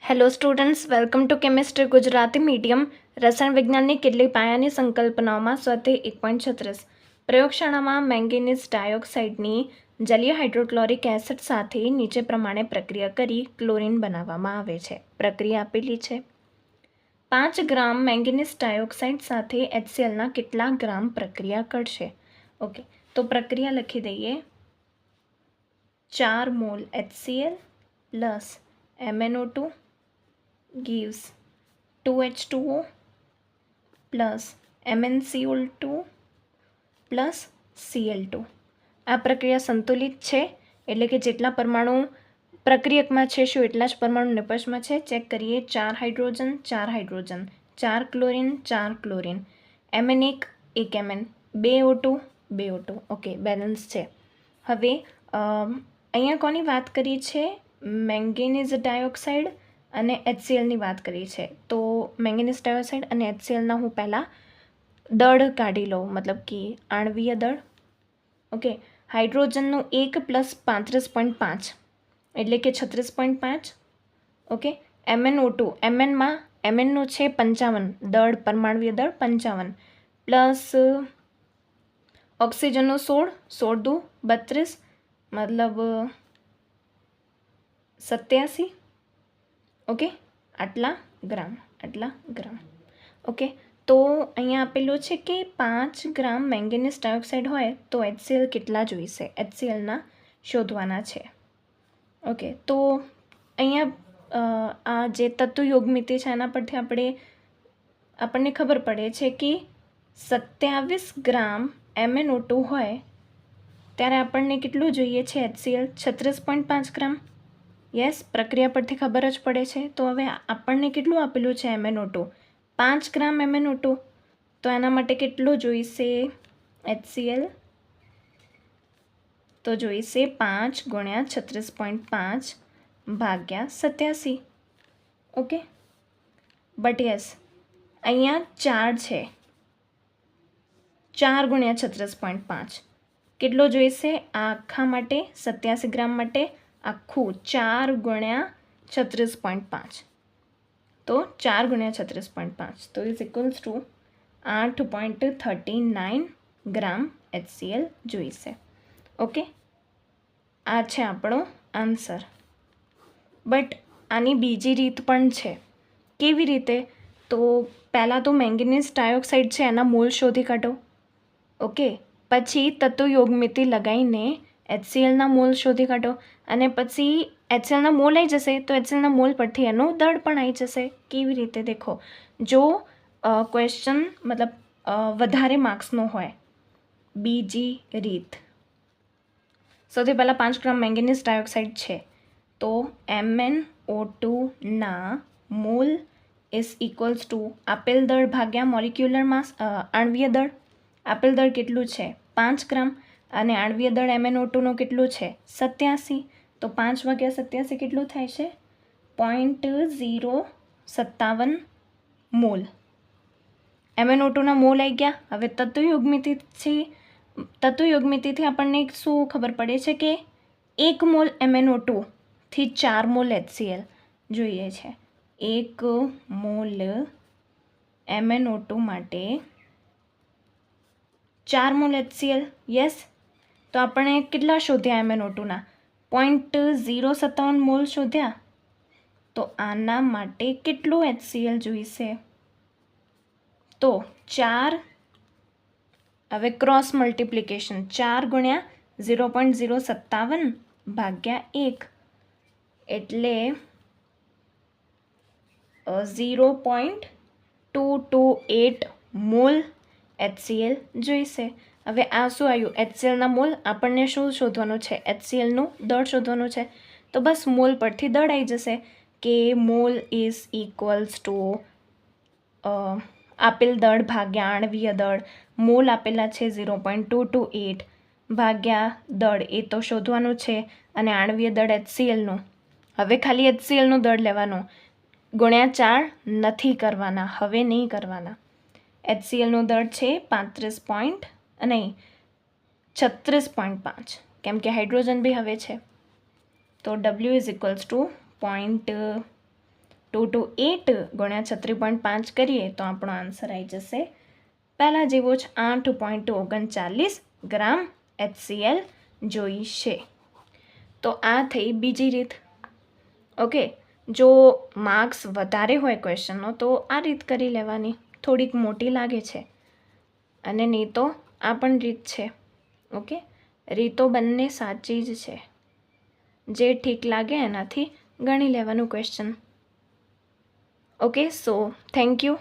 Hello students, welcome to chemistry Gujarati medium. રસાયણ વિજ્ઞાનની કેટલીક પાયાની સંકલ્પનાઓમાં સ્વાધ્યાય 1.36 પ્રયોગશાળામાં મેંગેનીઝ ડાયોક્સાઇડની જલીય હાઇડ્રોક્લોરિક એસિડ સાથે નીચે પ્રમાણે પ્રક્રિયા કરી ક્લોરીન બનાવવામાં આવે છે. પ્રક્રિયા આપેલી છે. 5 ગ્રામ મેંગેનીઝ ડાયોક્સાઇડ સાથે HClના કેટલા ગ્રામ પ્રક્રિયા કરશે? ઓકે, તો પ્રક્રિયા લખી દઈએ. 4 mall HCl plus MnO2 gives 2H2O plus MnCl2 plus Cl2. આ પ્રક્રિયા સંતુલિત છે, એટલે કે જેટલા પરમાણુ પ્રક્રિયકમાં છે શું એટલા જ પરમાણુ નિપજમાં છે. ચેક કરીએ. 4 hydrogen 4 hydrogen, 4 chlorine 4 chlorine, Mn 1 Mn, 2 O2 2 O2. Okay, balance છે. હવે અહીંયા કોની વાત કરી છે? મેંગેનીઝ ડાયોક્સાઇડ અને HClની વાત કરી છે. તો મેંગેનીઝ ડાયોક્સાઇડ અને HClના હું પહેલાં દળ કાઢી લઉં, મતલબ કે આણવીય દળ. ઓકે, હાઇડ્રોજનનું 1 પ્લસ 35.5 એટલે કે 36.5. ઓકે, MnO2 Mnનું છે 55 દળ, પરમાણવીય દળ 55 પ્લસ ઓક્સિજનનું 16 દુ 32 મતલબ 87. ઓકે, આટલા ગ્રામ. ઓકે, તો અહીંયા આપેલું છે કે 5 ગ્રામ મેંગેનીઝ ડાયોક્સાઇડ હોય તો HCl કેટલા જોઈશે? HClના શોધવાના છે. ઓકે, તો અહીંયા આ જે તત્વ યોગમિતિ છે એના પરથી આપણને ખબર પડે છે કે 27 ગ્રામ MnO2 હોય ત્યારે આપણને કેટલું જોઈએ છે HCl? 36.5 ગ્રામ. યસ, પ્રક્રિયા પરથી ખબર જ પડે છે. તો હવે આપણને કેટલું આપેલું છે MnO2? 5 ગ્રામ MnO2. તો એના માટે કેટલું જોઈશે HCl? તો જોઈશે 5 ગુણ્યા 36.5 ભાગ્યા 87. ઓકે, બટ યસ અહીંયા 4 છે. 4 ગુણ્યા 36.5 કેટલો જોઈશે આ આખા માટે? 87 ગ્રામ માટે આખું 4 ગુણ્યા 36.5. તો 4 ગુણ્યા 36.5 તો is equals to 8.39 gram HCl જોઈશે. ઓકે, આ છે આપણો આન્સર. બટ આની બીજી રીત પણ છે. કેવી રીતે? તો પહેલાં તો મેંગેનીઝ ડાયોક્સાઇડ છે એના મોલ શોધી કાઢો. ઓકે, પછી તત્વ યોગમિતિ લગાવીને HClના મોલ શોધી કાઢો અને પછી HClના મોલ આવી જશે તો HClના મોલ પરથી એનું દળ પણ આવી જશે. કેવી રીતે? દેખો, જો ક્વેશ્ચન મતલબ વધારે માર્ક્સનો હોય. બીજી રીત, સૌથી પહેલાં 5 ગ્રામ મેંગેનીઝ ડાયોક્સાઇડ છે તો MnO2ના મોલ ઇઝ ઇક્વલ્સ ટુ આપેલ દળ ભાગ્યા મોલિક્યુલર માસ, આણવીય દળ. આપેલ દળ કેટલું છે? 5 ગ્રામ અને આણવીય દળ MnO2નું કેટલું છે? 87. તો 5 ભાગ્યા 87 કેટલું થાય છે? 0.057 મોલ. MnO2ના મોલ આવી ગયા. હવે તત્વ યોગમિતિથી આપણને શું ખબર પડે છે કે 1 મોલ MnO2થી 4 મોલ HCl જોઈએ છે. 1 મોલ MnO2 માટે 4 મોલ HCl. યસ, તો આપણે કેટલા શોધ્યા MnO2ના? 0.057 મોલ શોધ્યા. તો આના માટે કેટલું HCl જોઈશે? તો 4, હવે ક્રોસ મલ્ટિપ્લિકેશન, 4 ગુણ્યા 0.057 ભાગ્યા 1 એટલે 0.228 મોલ HCl જોઈશે. હવે આ શું આવ્યું? HClના મોલ. આપણને શું શોધવાનું છે? HClનું દળ શોધવાનું છે. તો બસ મોલ પરથી દળ આવી જશે કે મોલ ઇઝ ઇક્વલ્સ ટુ આપેલ દળ ભાગ્યા આણવીય દળ. મોલ આપેલા છે 0.228 ભાગ્યા દળ, એ તો શોધવાનું છે, અને આણવીય દળ HClનું. હવે ખાલી HClનું દળ લેવાનું, ગુણ્યા 4 નથી કરવાના, હવે નહીં કરવાના. HClનું દળ છે 36.5 કેમ કે હાઇડ્રોજન બી હવે છે. તો W is equals to 2 to 8 ગુણ્યા 36.5 કરીએ તો આપણો આન્સર આવી જશે પહેલાં જેવો જ 8.39 ગ્રામ HCl જોઈશે. તો આ થઈ બીજી રીત. ઓકે, જો માર્ક્સ વધારે હોય ક્વેશ્ચનનો તો આ રીત કરી લેવાની, થોડીક મોટી લાગે છે, અને નહીં તો આ પણ રીત છે. ઓકે, રીતો બંને સાચી જ છે, જે ઠીક લાગે એનાથી ગણી લેવાનું question. Okay, so thank you.